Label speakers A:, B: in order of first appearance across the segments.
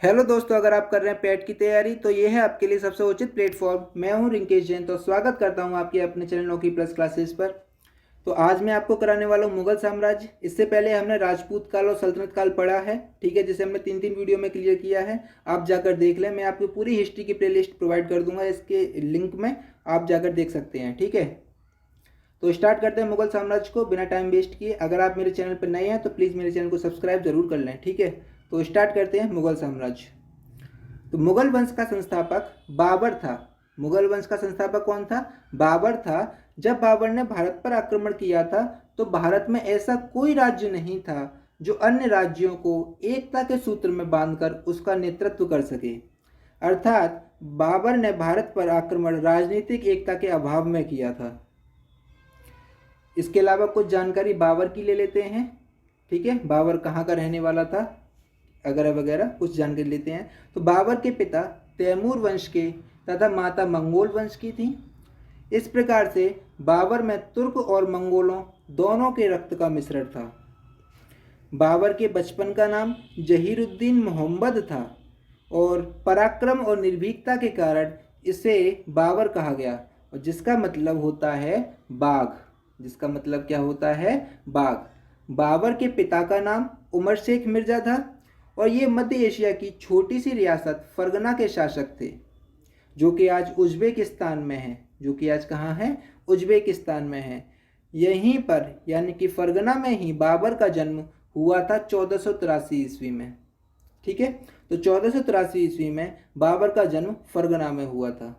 A: Hello दोस्तों, अगर आप कर रहे हैं पेट की तैयारी तो ये है आपके लिए सबसे उचित प्लेटफॉर्म। मैं हूं रिंकेश जैन, तो स्वागत करता हूं आपके अपने चैनल नौकी प्लस क्लासेस पर। तो आज मैं आपको कराने वाला हूं मुगल साम्राज्य। इससे पहले हमने राजपूत काल और सल्तनत काल पढ़ा है, ठीक है, जिसे हमने तीन तीन वीडियो में क्लियर किया है। आप जाकर देख लें, मैं आपको पूरी हिस्ट्री की प्लेलिस्ट प्रोवाइड कर दूंगा इसके लिंक में, आप जाकर देख सकते हैं, ठीक है। तो स्टार्ट करते हैं मुगल साम्राज्य को बिना टाइम वेस्ट किए। अगर आप मेरे चैनल पर नए हैं तो प्लीज़ मेरे चैनल को सब्सक्राइब जरूर कर लें, ठीक है। तो स्टार्ट करते हैं मुगल साम्राज्य। तो मुगल वंश का संस्थापक बाबर था। मुगल वंश का संस्थापक कौन था? बाबर था। जब बाबर ने भारत पर आक्रमण किया था तो भारत में ऐसा कोई राज्य नहीं था जो अन्य राज्यों को एकता के सूत्र में बांधकर उसका नेतृत्व कर सके। अर्थात बाबर ने भारत पर आक्रमण राजनीतिक एकता के अभाव में किया था। इसके अलावा कुछ जानकारी बाबर की ले लेते हैं, ठीक है। बाबर कहाँ का रहने वाला था वगैरह वगैरह कुछ जानकारी लेते हैं। तो बाबर के पिता तैमूर वंश के तथा माता मंगोल वंश की थी। इस प्रकार से बाबर में तुर्क और मंगोलों दोनों के रक्त का मिश्रण था। बाबर के बचपन का नाम जहीरुद्दीन मोहम्मद था और पराक्रम और निर्भीकता के कारण इसे बाबर कहा गया, और जिसका मतलब होता है बाघ। जिसका मतलब क्या होता है? बाघ। बाबर के पिता का नाम उमर शेख मिर्जा था और ये मध्य एशिया की छोटी सी रियासत फरगना के शासक थे, जो कि आज उज्बेकिस्तान में है। जो कि आज कहाँ है? उज्बेकिस्तान में है। यहीं पर यानी कि फरगना में ही बाबर का जन्म हुआ था 1483 ईस्वी में, ठीक है। तो 1483 ईस्वी में बाबर का जन्म फरगना में हुआ था।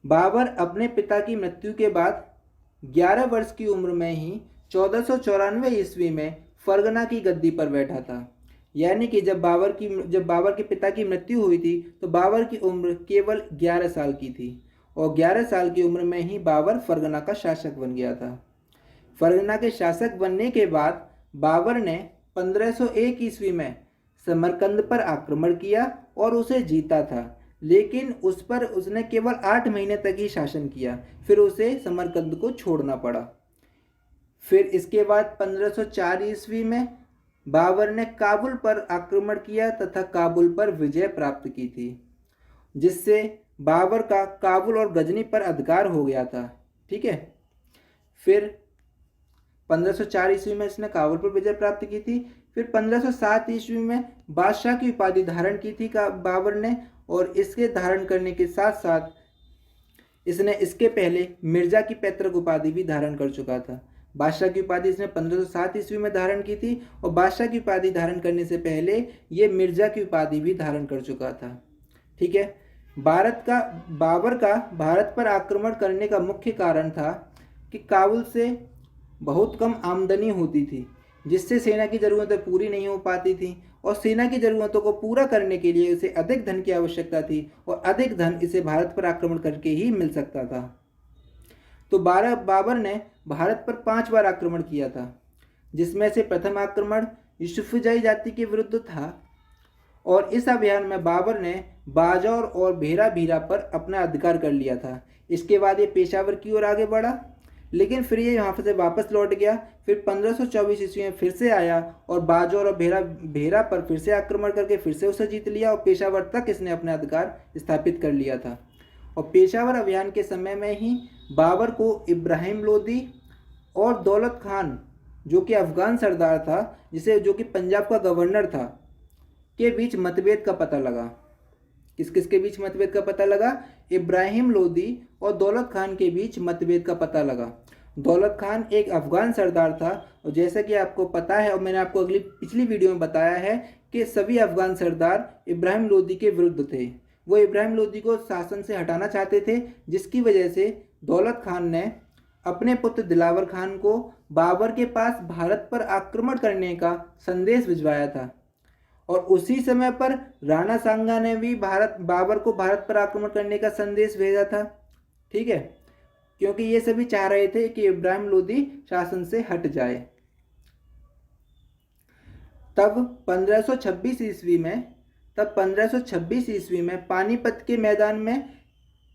A: बाबर अपने पिता की मृत्यु के बाद 11 वर्ष की उम्र में ही 1494 ईस्वी में फरगना की गद्दी पर बैठा था। यानी कि जब बाबर के पिता की मृत्यु हुई थी तो बाबर की उम्र केवल 11 साल की थी, और 11 साल की उम्र में ही बाबर फरगना का शासक बन गया था। फरगना के शासक बनने के बाद बाबर ने 1501 ईस्वी में समरकंद पर आक्रमण किया और उसे जीता था, लेकिन उस पर उसने केवल 8 महीने तक ही शासन किया, फिर उसे समरकंद को छोड़ना पड़ा। फिर इसके बाद 1504 ईस्वी में बाबर ने काबुल पर आक्रमण किया तथा काबुल पर विजय प्राप्त की थी, जिससे बाबर का काबुल और गजनी पर अधिकार हो गया था, ठीक है। फिर 1504 ईस्वी में इसने काबुल पर विजय प्राप्त की थी। फिर 1507 ईस्वी में बादशाह की उपाधि धारण की थी बाबर ने, और इसके धारण करने के साथ साथ इसने इसके पहले मिर्जा की पैतृक उपाधि भी धारण कर चुका था। बादशाह की उपाधि इसने 1507 ईस्वी में धारण की थी, और बादशाह की उपाधि धारण करने से पहले ये मिर्जा की उपाधि भी धारण कर चुका था, ठीक है। बाबर का भारत पर आक्रमण करने का मुख्य कारण था कि काबुल से बहुत कम आमदनी होती थी, जिससे सेना की ज़रूरतें पूरी नहीं हो पाती थी, और सेना की ज़रूरतों को पूरा करने के लिए उसे अधिक धन की आवश्यकता थी, और अधिक धन इसे भारत पर आक्रमण करके ही मिल सकता था। तो बाबर ने भारत पर 5 बार आक्रमण किया था, जिसमें से प्रथम आक्रमण यूसुफजाई जाति के विरुद्ध था, और इस अभियान में बाबर ने बाजौर और भेरा भीरा पर अपना अधिकार कर लिया था। इसके बाद ये पेशावर की ओर आगे बढ़ा, लेकिन फिर ये यहाँ से वापस लौट गया। फिर 1524 ईस्वी में फिर से आया और बाजौर और भेरा पर फिर से आक्रमण करके फिर से उसे जीत लिया, और पेशावर तक इसने अपने अधिकार स्थापित कर लिया था। और पेशावर अभियान के समय में ही बाबर को इब्राहिम लोदी और दौलत खान, जो कि अफगान सरदार था, जो कि पंजाब का गवर्नर था, के बीच मतभेद का पता लगा। किस किस के बीच मतभेद का पता लगा? इब्राहिम लोदी और दौलत खान के बीच मतभेद का पता लगा। दौलत खान एक अफगान सरदार था, और जैसा कि आपको पता है और मैंने आपको पिछली वीडियो में बताया है कि सभी अफगान सरदार इब्राहिम लोदी के विरुद्ध थे। वो इब्राहिम लोदी को शासन से हटाना चाहते थे, जिसकी वजह से दौलत खान ने अपने पुत्र दिलावर खान को बाबर के पास भारत पर आक्रमण करने का संदेश भिजवाया था। और उसी समय पर राणा सांगा ने भी बाबर को भारत पर आक्रमण करने का संदेश भेजा था, ठीक है, क्योंकि ये सभी चाह रहे थे कि इब्राहिम लोदी शासन से हट जाए। तब 1526 ईस्वी में पानीपत के मैदान में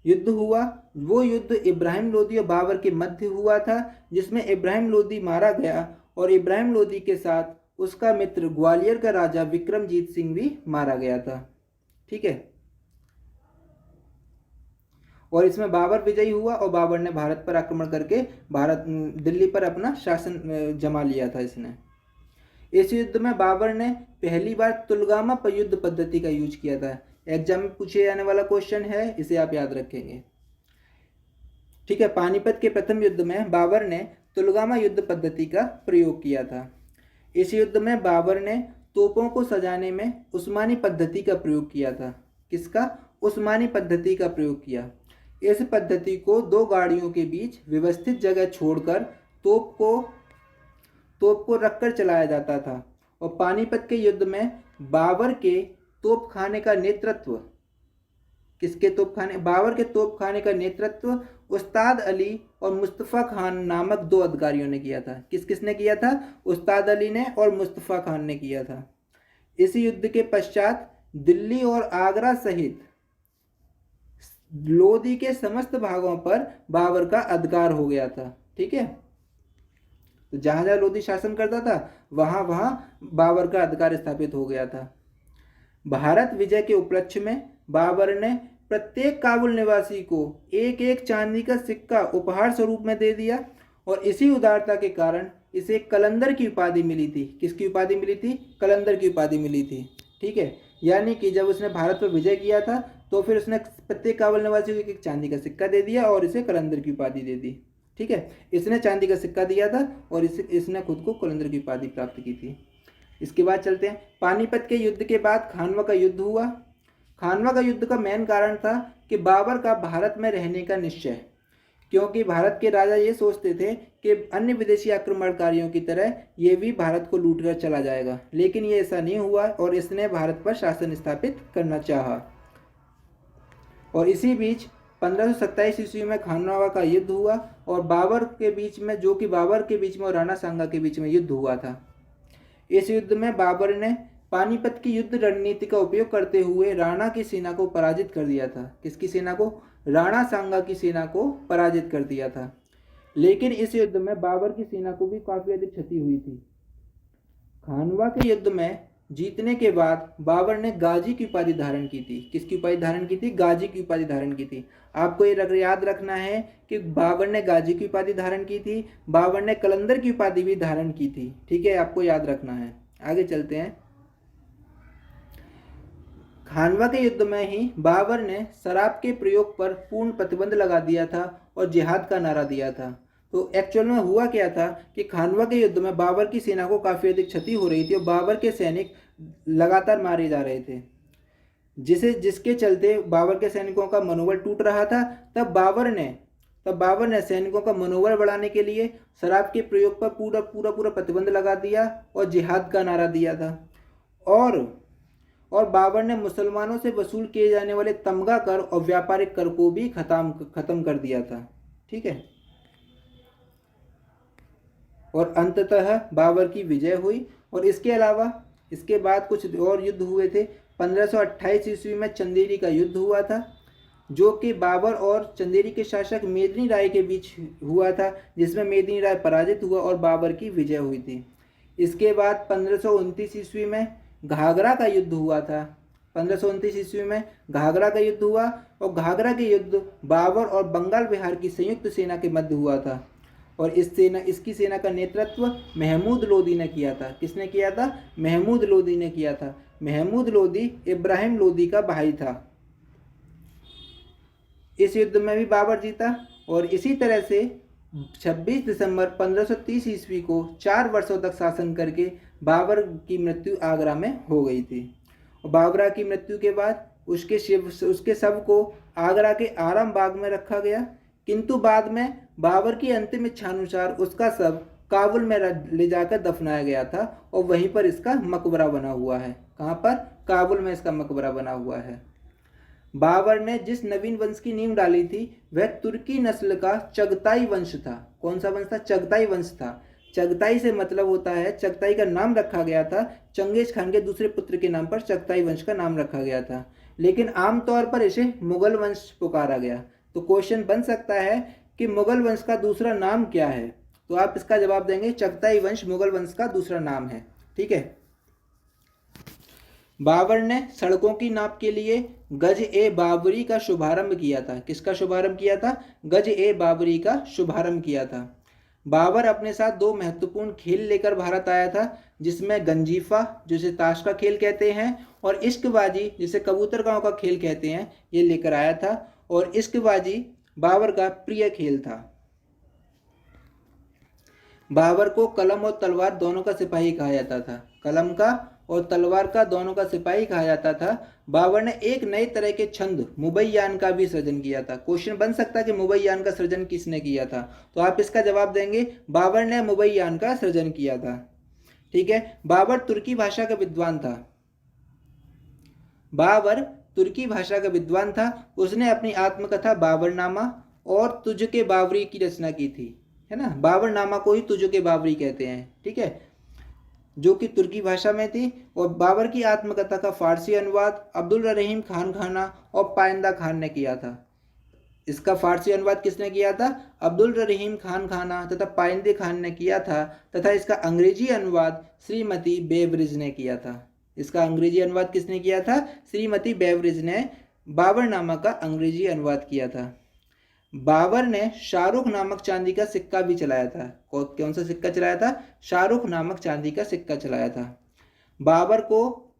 A: युद्ध हुआ। वो युद्ध इब्राहिम लोदी और बाबर के मध्य हुआ था, जिसमें इब्राहिम लोदी मारा गया और इब्राहिम लोदी के साथ उसका मित्र ग्वालियर का राजा विक्रमजीत सिंह भी मारा गया था। ठीक है, और इसमें बाबर विजयी हुआ और बाबर ने भारत पर आक्रमण करके दिल्ली पर अपना शासन जमा लिया था इसने। इस युद्ध में बाबर ने पहली बार तुलगामा युद्ध पद्धति का यूज किया था। एग्जाम में पूछे जाने वाला क्वेश्चन है, इसे आप याद रखेंगे। ठीक है, पानीपत के प्रथम युद्ध में बाबर ने तुलगामा युद्ध पद्धति का प्रयोग किया था। इस युद्ध में बाबर ने तोपों को सजाने में उस्मानी पद्धति का प्रयोग किया था। किसका? उस्मानी पद्धति का प्रयोग किया। इस पद्धति को दो गाड़ियों के बीच व्यवस्थित जगह छोड़कर तोप को रखकर चलाया जाता था। और पानीपत के युद्ध में बाबर के तोपखाने का नेतृत्व बाबर के तोपखाने का नेतृत्व उस्ताद अली और मुस्तफ़ा खान नामक दो अधिकारियों ने किया था। किसने किया था? उस्ताद अली ने और मुस्तफ़ा खान ने किया था। इस युद्ध के पश्चात दिल्ली और आगरा सहित लोधी के समस्त भागों पर बाबर का अधिकार हो गया था। ठीक है, तो जहां जहां लोधी शासन करता था वहां वहां बाबर का अधिकार स्थापित हो गया था। भारत विजय के उपलक्ष्य में बाबर ने प्रत्येक काबुल निवासी को एक एक चांदी का सिक्का उपहार स्वरूप में दे दिया और इसी उदारता के कारण इसे कलंदर की उपाधि मिली थी। किसकी उपाधि मिली थी? कलंदर की उपाधि मिली थी। ठीक है, यानी कि जब उसने भारत पर विजय किया था तो फिर उसने प्रत्येक काबुल निवासी को एक चांदी का सिक्का दे दिया और इसे कलंदर की उपाधि दे दी। ठीक है, इसने चांदी का सिक्का दिया था और इसने खुद को कलंदर की उपाधि प्राप्त की थी। इसके बाद चलते हैं, पानीपत के युद्ध के बाद खानवा का युद्ध हुआ। खानवा का युद्ध का मेन कारण था कि बाबर का भारत में रहने का निश्चय, क्योंकि भारत के राजा ये सोचते थे कि अन्य विदेशी आक्रमणकारियों की तरह ये भी भारत को लूट कर चला जाएगा, लेकिन ये ऐसा नहीं हुआ और इसने भारत पर शासन स्थापित करना चाहा। और इसी बीच 1527 ईस्वी में खानवा का युद्ध हुआ और बाबर के बीच में और राणा सांगा के बीच में युद्ध हुआ था। इस युद्ध में बाबर ने पानीपत की युद्ध रणनीति का उपयोग करते हुए राणा की सेना को पराजित कर दिया था। किसकी सेना को? राणा सांगा की सेना को पराजित कर दिया था। लेकिन इस युद्ध में बाबर की सेना को भी काफी अधिक क्षति हुई थी। खानवा के युद्ध में जीतने के बाद बाबर ने गाजी की उपाधि धारण की थी। किसकी उपाधि धारण की थी? गाजी की उपाधि धारण की थी। आपको ये याद रखना है कि बाबर ने गाजी की उपाधि धारण की थी, बाबर ने कलंदर की उपाधि भी धारण की थी। ठीक है, आपको याद रखना है। आगे चलते हैं। खानवा के युद्ध में ही बाबर ने शराब के प्रयोग पर पूर्ण प्रतिबंध लगा दिया था और जिहाद का नारा दिया था। तो एक्चुअल में हुआ क्या था कि खानवा के युद्ध में बाबर की सेना को काफ़ी अधिक क्षति हो रही थी और बाबर के सैनिक लगातार मारे जा रहे थे, जिसके चलते बाबर के सैनिकों का मनोबल टूट रहा था। तब बाबर ने सैनिकों का मनोबल बढ़ाने के लिए शराब के प्रयोग पर पूरा प्रतिबंध लगा दिया और जिहाद का नारा दिया था। और बाबर ने मुसलमानों से वसूल किए जाने वाले तमगा कर और व्यापारिक कर को भी खत्म कर दिया था। ठीक है, और अंततः बाबर की विजय हुई। और इसके अलावा इसके बाद कुछ और युद्ध हुए थे। 1528 ईस्वी में चंदेरी का युद्ध हुआ था, जो कि बाबर और चंदेरी के शासक मेदिनी राय के बीच हुआ था, जिसमें मेदिनी राय पराजित हुआ और बाबर की विजय हुई थी। इसके बाद 1529 ईस्वी में घाघरा का युद्ध हुआ था। 1529 ईस्वी में घाघरा का युद्ध हुआ और घाघरा के युद्ध बाबर और बंगाल बिहार की संयुक्त सेना के मध्य हुआ था और इसकी सेना का नेतृत्व महमूद लोदी ने किया था। किसने किया था? महमूद लोदी ने किया था। महमूद लोदी इब्राहिम लोदी का भाई था। इस युद्ध में भी बाबर जीता और इसी तरह से 26 दिसंबर 1530 ईस्वी को 4 वर्षों तक शासन करके बाबर की मृत्यु आगरा में हो गई थी। और बाबर की मृत्यु के बाद उसके शव को आगरा के आराम बाग में रखा गया, किंतु बाद में बाबर की अंतिम इच्छानुसार उसका शव काबुल में ले जाकर दफनाया गया था और वहीं पर इसका मकबरा बना हुआ है। कहाँ पर? काबुल में इसका मकबरा बना हुआ है। बाबर ने जिस नवीन वंश की नींव डाली थी वह तुर्की नस्ल का चगताई वंश था। कौन सा वंश था? चगताई वंश था। चगताई से मतलब होता है, चगताई का नाम रखा गया था चंगेज खान के दूसरे पुत्र के नाम पर चगताई वंश का नाम रखा गया था, लेकिन आमतौर पर इसे मुगल वंश पुकारा गया। तो क्वेश्चन बन सकता है कि मुगल वंश का दूसरा नाम क्या है, तो आप इसका जवाब देंगे चगताई वंश मुगल वंश का दूसरा नाम है। ठीक है। बाबर ने सड़कों की नाप के लिए गज ए बाबरी का शुभारंभ किया था। किसका शुभारंभ किया था? गज ए बाबरी का शुभारंभ किया था। बाबर अपने साथ दो महत्वपूर्ण खेल लेकर भारत आया था, जिसमें गंजीफा जिसे ताश का खेल कहते हैं और इश्कबाजी जिसे कबूतर गांव का खेल कहते हैं, ये लेकर आया था। और इश्कबाजी बाबर का प्रिय खेल था। बाबर को कलम और तलवार दोनों का सिपाही कहा जाता था। कलम का और तलवार का दोनों का सिपाही कहा जाता था। बाबर ने एक नए तरह के छंद मुबैयान का भी सृजन किया था। क्वेश्चन बन सकता है कि मुबैयान का सृजन किसने किया था, तो आप इसका जवाब देंगे बाबर ने मुबैयान का सृजन किया था। ठीक है। बाबर तुर्की भाषा का विद्वान था। बाबर तुर्की भाषा का विद्वान था। उसने अपनी आत्मकथा बाबरनामा और तुझ के बाबरी की रचना की थी, है ना। बाबरनामा को ही तुझ के बाबरी कहते हैं, ठीक है, जो कि तुर्की भाषा में थी। और बाबर की आत्मकथा का फारसी अनुवाद अब्दुल रहीम खान खाना और पाइंदा खान ने किया था। इसका फारसी अनुवाद किसने किया था? अब्दुल रहीम खान खाना तथा पाइंदे खान ने किया था। तथा इसका अंग्रेजी अनुवाद श्रीमती बेवरिज ने किया था। इसका अंग्रेजी अनुवाद किसने किया था? श्रीमती बेवरिज ने बाबरनामा का अंग्रेजी अनुवाद किया था। बाबर ने शाहरुख नामक चांदी का सिक्का भी चलाया था। कौन सा सिक्का चलाया था? शाहरुख नामक चांदी का सिक्का चलाया था। बाबर को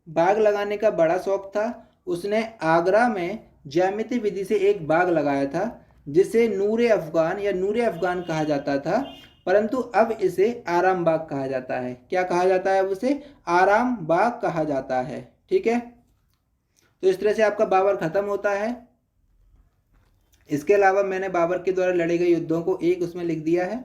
A: बाग लगाने का बड़ा शौक था। उसने आगरा में ज्यामिति विधि से एक बाग लगाया था, जिसे नूरे अफगान या नूरे अफगान कहा जाता था, परंतु अब इसे आराम बाग कहा जाता है। क्या कहा जाता है? अब उसे आराम बाग कहा जाता है। ठीक है। तो इस तरह से आपका बाबर खत्म होता है। इसके अलावा मैंने बाबर के द्वारा लड़े गए युद्धों को एक उसमें लिख दिया है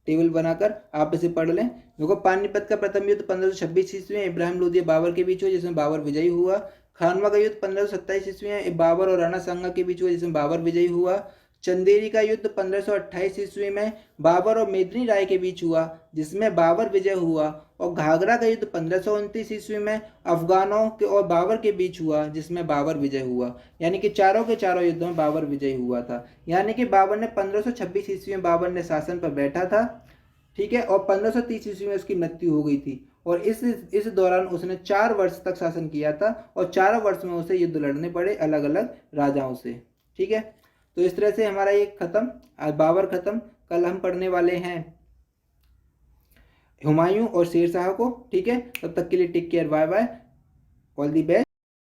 A: टेबल बनाकर, आप इसे पढ़ लें। देखो, पानीपत का प्रथम युद्ध 1526 ईस्वी में इब्राहिम लोधी बाबर के बीच हुआ, जिसमें बाबर विजयी हुआ। खानवा का युद्ध 1527 ईस्वी में बाबर और राणा सांगा के बीच हुआ, जिसमें बाबर विजयी हुआ। चंदेरी का युद्ध 1528 ईस्वी में बाबर और मेदिनी राय के बीच हुआ, जिसमें बाबर विजय हुआ। और घाघरा का युद्ध 1529 ईस्वी में अफगानों के और बाबर के बीच हुआ, जिसमें बाबर विजय हुआ। यानी कि चारों के चारों युद्धों में बाबर विजय हुआ था। यानी कि बाबर ने 1526 ईस्वी में बाबर ने शासन पर बैठा था, ठीक है, और 1530 ईस्वी में उसकी मृत्यु हो गई थी। और इस दौरान उसने 4 वर्ष तक शासन किया था और 4 वर्ष में उसे युद्ध लड़ने पड़े अलग अलग राजाओं से। ठीक है। तो इस तरह से हमारा ये खत्म, आज बाबर खत्म। कल हम पढ़ने वाले हैं हुमायूं और शेरशाह को। ठीक है। तब तक के लिए take care, bye bye, all the best.